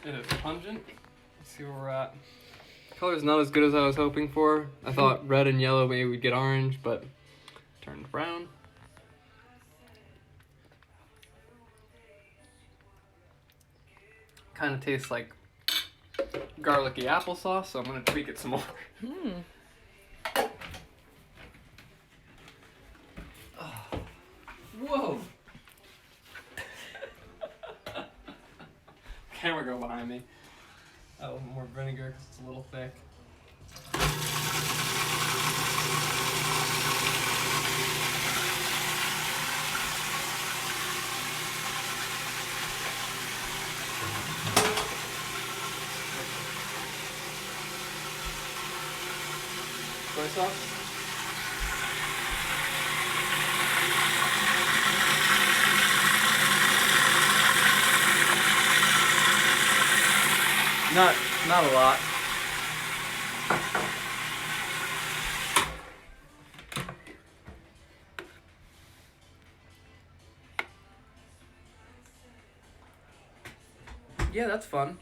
It is pungent. Let's see where we're at. The color's not as good as I was hoping for. I thought red and yellow maybe we'd get orange, but it turned brown. Kind of tastes like garlicky applesauce, so I'm gonna tweak it some more. camera go behind me. Add a little more vinegar because it's a little thick. Soy sauce. Not a lot. Yeah, that's fun.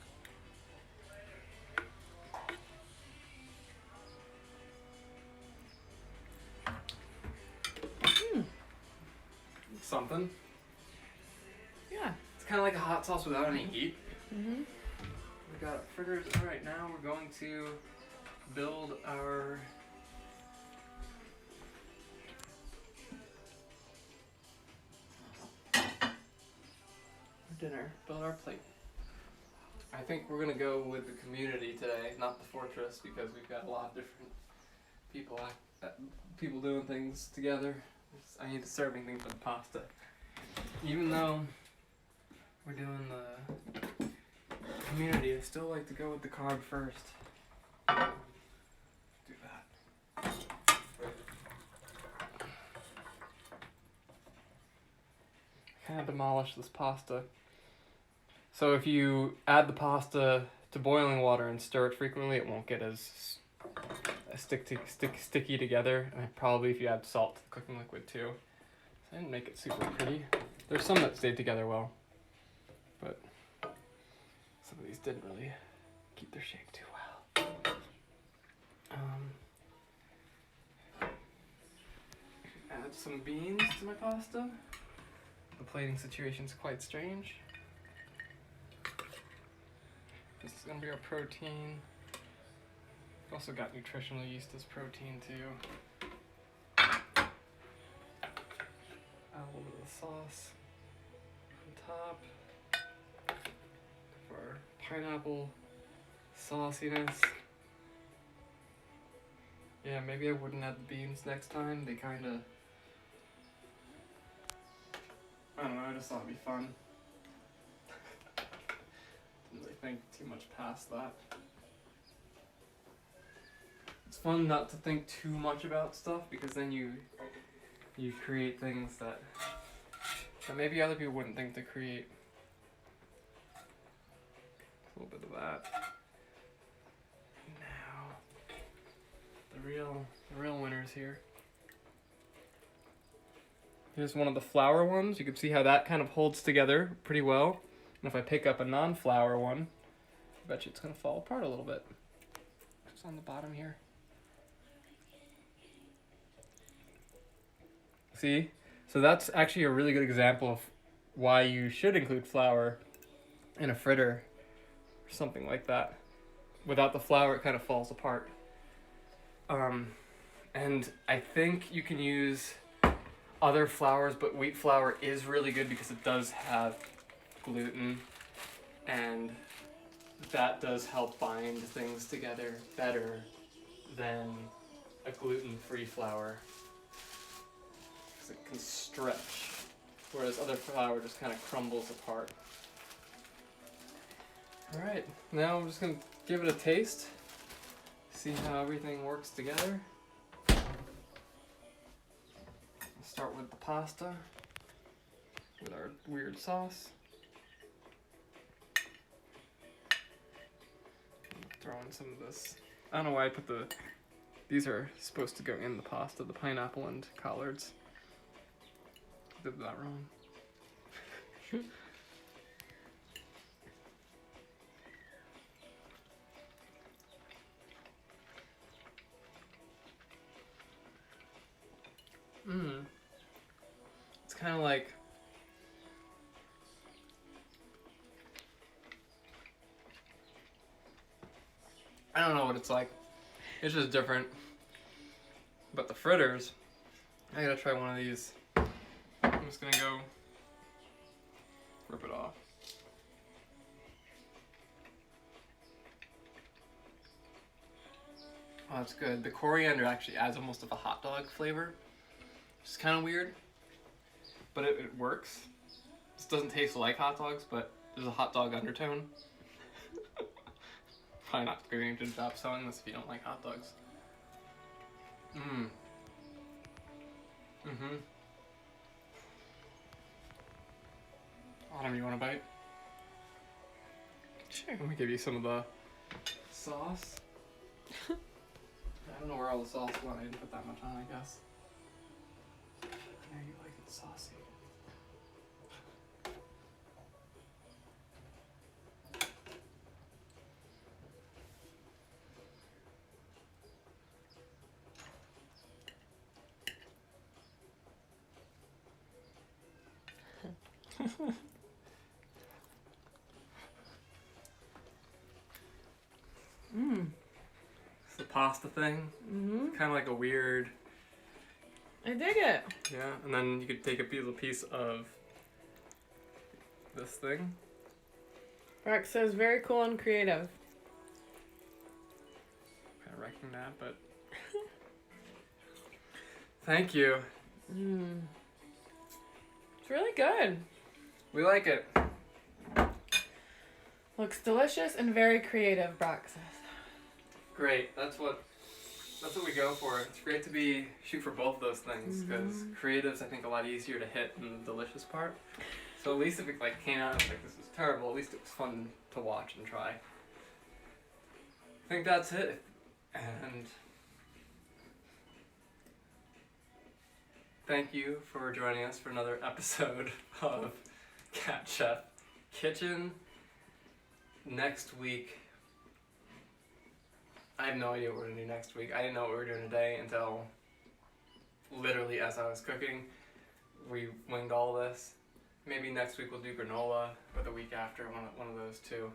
Something. Yeah. It's kind of like a hot sauce without any heat. Mm-hmm. We got fritters. All right, now we're going to build our dinner. Build our plate. I think we're gonna go with the community today, not the fortress, because we've got a lot of different people doing things together. I need the serving thing for the pasta. Even though we're doing the community, I still like to go with the carb first. Do that. Kind of demolish this pasta. So if you add the pasta to boiling water and stir it frequently, it won't get as sticky together. And probably if you add salt to the cooking liquid too. So I didn't make it super pretty. There's some that stayed together well, but some of these didn't really keep their shape too well. Add some beans to my pasta. The plating situation's quite strange. This is gonna be our protein. We've also got nutritional yeast as protein too. Add a little bit of the sauce on top for pineapple sauciness. Yeah, maybe I wouldn't add the beans next time. They kind of, I don't know, I just thought it'd be fun. Didn't really think too much past that. It's fun not to think too much about stuff, because then you create things that maybe other people wouldn't think to create. A little bit of that. Now, the real winners here. Here's one of the flour ones. You can see how that kind of holds together pretty well. And if I pick up a non-flour one, I bet you it's gonna fall apart a little bit. It's on the bottom here. See? So that's actually a really good example of why you should include flour in a fritter or something like that. Without the flour, it kind of falls apart. And I think you can use other flours, but wheat flour is really good because it does have gluten, and that does help bind things together better than a gluten-free flour, because it can stretch, whereas other flour just kind of crumbles apart. Alright, now I'm just going to give it a taste, see how everything works together. Start with the pasta with our weird sauce. Throw in some of this. I don't know why I put these are supposed to go in the pasta, the pineapple and collards. Did that wrong. It's kind of like I don't know what it's like. It's just different. But the fritters, I gotta try one of these. I'm just gonna go rip it off. Oh, that's good. The coriander actually adds almost of a hot dog flavor. It's kind of weird, but it works. This doesn't taste like hot dogs, but there's a hot dog undertone. Probably not doing a good job selling this if you don't like hot dogs. Mmm. Mm-hmm. Autumn, you want a bite? Sure. Let me give you some of the sauce. I don't know where all the sauce went. I didn't put that much on, I guess. Yeah, you like it saucy. Mmm. It's the pasta thing. Mm-hmm. Kind of like a weird. I dig it. Yeah, and then you could take a little piece of this thing. Brock says very cool and creative. Kind of wrecking that, but thank you. Mmm. It's really good. We like it. Looks delicious and very creative, Brock says. Great. That's what we go for. It's great to shoot for both of those things because creative's I think a lot easier to hit than the delicious part. So at least if it came out like this was terrible, at least it was fun to watch and try. I think that's it. And thank you for joining us for another episode of Cat Chef Kitchen. Next week, I have no idea what we're going to do next week. I didn't know what we were doing today until literally as I was cooking. We winged all this. Maybe next week we'll do granola, or the week after, one of those two.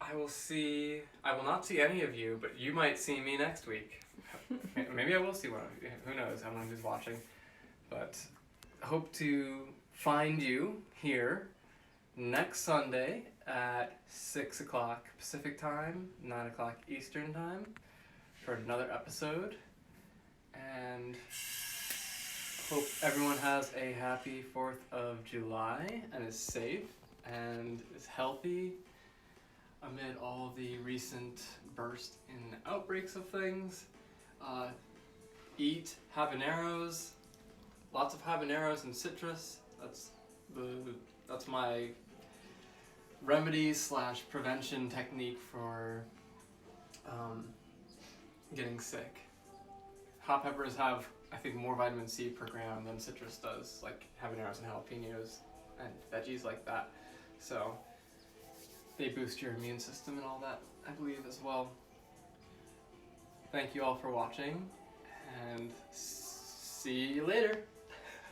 I will not see any of you, but you might see me next week. Maybe I will see one of you. Who knows? I don't know who's watching. But I hope to find you here next Sunday at 6 o'clock Pacific time, 9 o'clock Eastern time for another episode. And hope everyone has a happy 4th of July and is safe and is healthy amid all the recent burst in outbreaks of things. Eat habaneros, lots of habaneros and citrus. That's my remedy / prevention technique for getting sick. Hot peppers have, I think, more vitamin C per gram than citrus does, like habaneros and jalapenos and veggies like that. So they boost your immune system and all that, I believe, as well. Thank you all for watching, and see you later.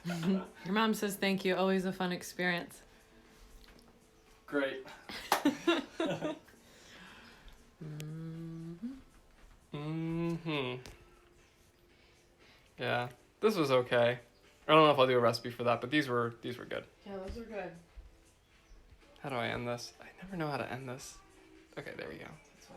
Your mom says thank you. Always a fun experience. Great. Yeah, this was okay. I don't know if I'll do a recipe for that, but these were good. Yeah, those are good. How do I end this? I never know how to end this. Okay, there we go. That's why